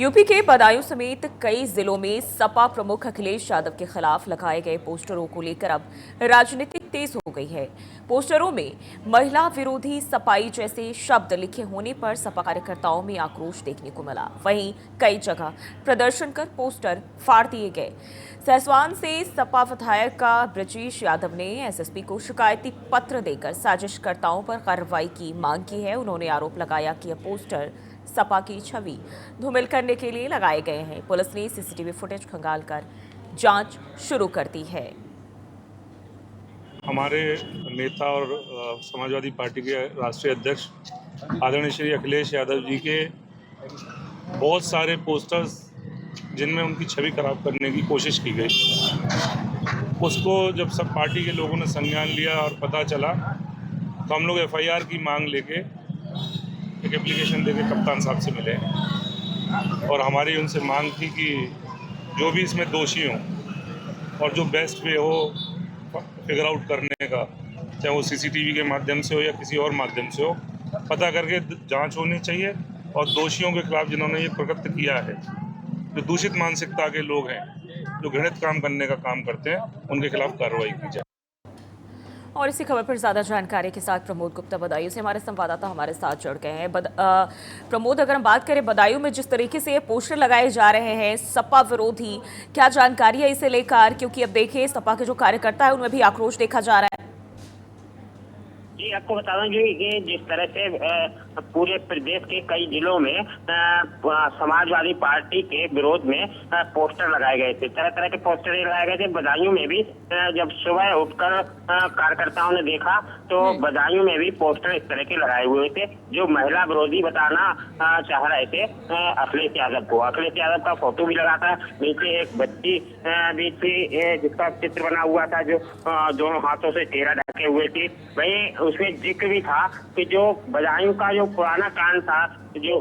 UP के बदायूं समेत कई जिलों में सपा प्रमुख अखिलेश यादव के खिलाफ लगाए गए पोस्टरों को लेकर अब राजनीति तेज हो गई है। पोस्टरों में महिला विरोधी सपाई जैसे शब्द लिखे होने पर सपा कार्यकर्ताओं में आक्रोश देखने को मिला। वहीं कई जगह प्रदर्शन कर पोस्टर फाड़ दिए गए। सहसवान से सपा विधायक का ब्रजेश यादव ने एसएसपी को शिकायती पत्र देकर साजिशकर्ताओं पर कार्रवाई की मांग की है। उन्होंने आरोप लगाया कि यह पोस्टर सपा की छवि धूमिल करने के लिए लगाए गए हैं। पुलिस ने सीसीटीवी फुटेज खंगालकर जांच शुरू कर दी है। हमारे नेता और समाजवादी पार्टी के राष्ट्रीय अध्यक्ष आदरणीय श्री अखिलेश यादव जी के बहुत सारे पोस्टर्स जिनमें उनकी छवि खराब करने की कोशिश की गई, उसको जब सब पार्टी के लोगों ने संज्ञान लिया और पता चला तो हम लोग एफआईआर की मांग लेके एक एप्लीकेशन देके कप्तान साहब से मिले और हमारी उनसे मांग थी कि जो भी इसमें दोषी हों और जो बेस्ट वे हो फिगर आउट करने का, चाहे वो सीसीटीवी के माध्यम से हो या किसी और माध्यम से हो, पता करके जांच होनी चाहिए और दोषियों के खिलाफ जिन्होंने ये प्रकृत्य किया है, जो दूषित मानसिकता के लोग हैं, जो घृणित काम करने का काम करते हैं, उनके खिलाफ कार्रवाई की जाए। और इसी खबर पर ज्यादा जानकारी के साथ प्रमोद गुप्ता बदायूं से हमारे संवाददाता हमारे साथ जुड़ गए हैं। प्रमोद, अगर हम बात करें बदायूं में जिस तरीके से ये पोस्टर लगाए जा रहे हैं सपा विरोधी, क्या जानकारी है इसे लेकर? क्योंकि अब देखिए सपा के जो कार्यकर्ता है उनमें भी आक्रोश देखा जा रहा है। जी, आपको बता दूं जी कि जिस तरह से पूरे प्रदेश के कई जिलों में समाजवादी पार्टी के विरोध में पोस्टर लगाए गए थे, तरह तरह के पोस्टर लगाए गए थे। बदायूं में भी जब सुबह उठकर कार्यकर्ताओं ने देखा तो बदायूं में भी पोस्टर इस तरह के लगाए हुए थे, जो महिला विरोधी बताना चाह रहे थे अखिलेश यादव को। अखिलेश यादव का फोटो भी लगा था, नीचे एक बच्ची भी थी जिसका चित्र बना हुआ था, जो दोनों हाथों से चेहरा ढके हुए थी। वही उसमें जिक्र भी था कि जो बदायूं का जो पुराना कांड था, जो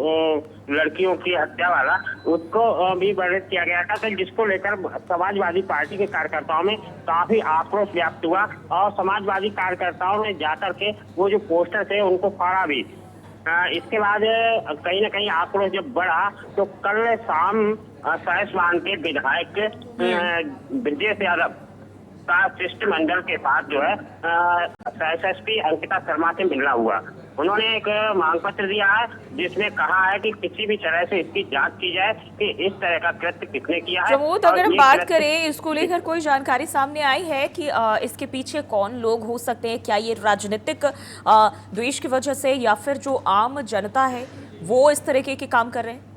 लड़कियों की हत्या वाला, उसको भी वर्णित किया गया था, तो जिसको लेकर समाजवादी पार्टी के कार्यकर्ताओं में काफी आक्रोश व्याप्त हुआ और समाजवादी कार्यकर्ताओं ने जाकर के वो जो पोस्टर थे उनको फाड़ा भी। इसके बाद कहीं न कहीं आक्रोश जब बढ़ा तो कल शाम सहसवान के विधायक ब्रजेश यादव का शिष्टमंडल के साथ जो है एसएसपी अंकिता शर्मा से मिलना हुआ। उन्होंने एक मांग पत्र दिया है जिसमें कहा है कि किसी भी तरह से इसकी जांच की जाए कि इस तरह का कृत्य किसने किया है। प्रमोद, अगर हम बात करें इसको लेकर कोई जानकारी सामने आई है कि इसके पीछे कौन लोग हो सकते हैं? क्या ये राजनीतिक द्वेष की वजह से या फिर जो आम जनता है वो इस तरीके के काम कर रहे हैं?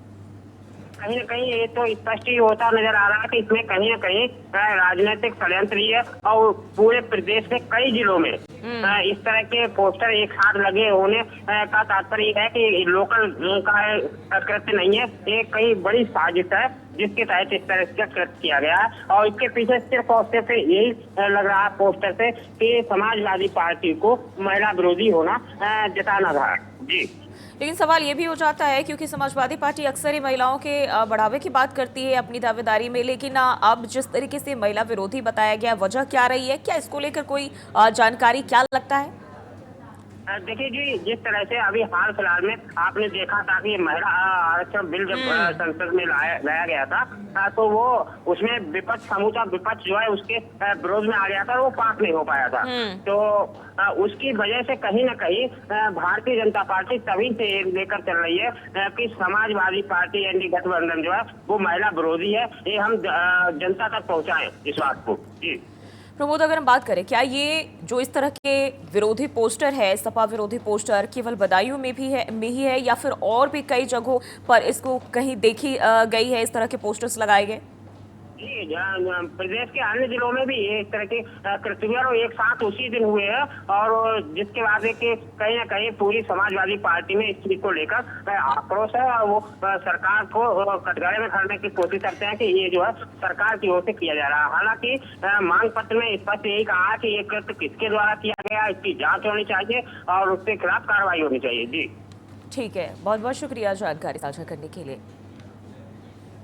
कहीं न कहीं ये तो स्पष्ट ही होता नजर आ रहा है कि इसमें कहीं न कहीं राजनीतिक षड्यंत्र ही है और पूरे प्रदेश के कई जिलों में इस तरह के पोस्टर एक साथ लगे होने का तात्पर्य है कि लोकल का कृत्य नहीं है, ये कई बड़ी साजिश है जिसके तहत इस तरह से कृत्य किया गया है। और इसके पीछे सिर्फ और सिर्फ यही लग रहा है पोस्टर से कि समाजवादी पार्टी को महिला विरोधी होना जताना था। जी, लेकिन सवाल ये भी हो जाता है क्योंकि समाजवादी पार्टी अक्सर ही महिलाओं के बढ़ावे की बात करती है अपनी दावेदारी में, लेकिन अब जिस तरीके से महिला विरोधी बताया गया, वजह क्या रही है? क्या इसको लेकर कोई जानकारी क्या लगता है? देखिए जी, जिस तरह से अभी हाल फिलहाल में आपने देखा था कि महिला आरक्षण बिल जब संसद में लाया गया था तो वो उसमें विपक्ष, समूचा विपक्ष जो है उसके विरोध में आ गया था, वो पास नहीं हो पाया था। तो उसकी वजह से कहीं न कहीं भारतीय जनता पार्टी तभी से लेकर चल रही है कि समाजवादी पार्टी एनडीए गठबंधन जो है वो महिला विरोधी है। ये हम जनता तक पहुँचाएं इस बात को। जी प्रमोद, अगर हम बात करें, क्या ये जो इस तरह के विरोधी पोस्टर है, सपा विरोधी पोस्टर, केवल बदायूं में ही है या फिर और भी कई जगहों पर इसको कहीं देखी गई है इस तरह के पोस्टर्स लगाए गए? जी, प्रदेश के अन्य जिलों में भी इस तरह के कृत्य एक साथ उसी दिन हुए हैं और जिसके बाद कहीं न कहीं पूरी समाजवादी पार्टी में इस चीज को लेकर आक्रोश है और वो सरकार को कटघरे में खड़ने की कोशिश करते हैं कि ये जो है सरकार की ओर से किया जा रहा है। हालांकि मांग पत्र में स्पष्ट यही कहा है कि ये कृत्य किसके द्वारा किया गया, इसकी जाँच होनी चाहिए और उसके खिलाफ कार्रवाई होनी चाहिए। जी ठीक है, बहुत बहुत शुक्रिया जानकारी साझा करने के लिए।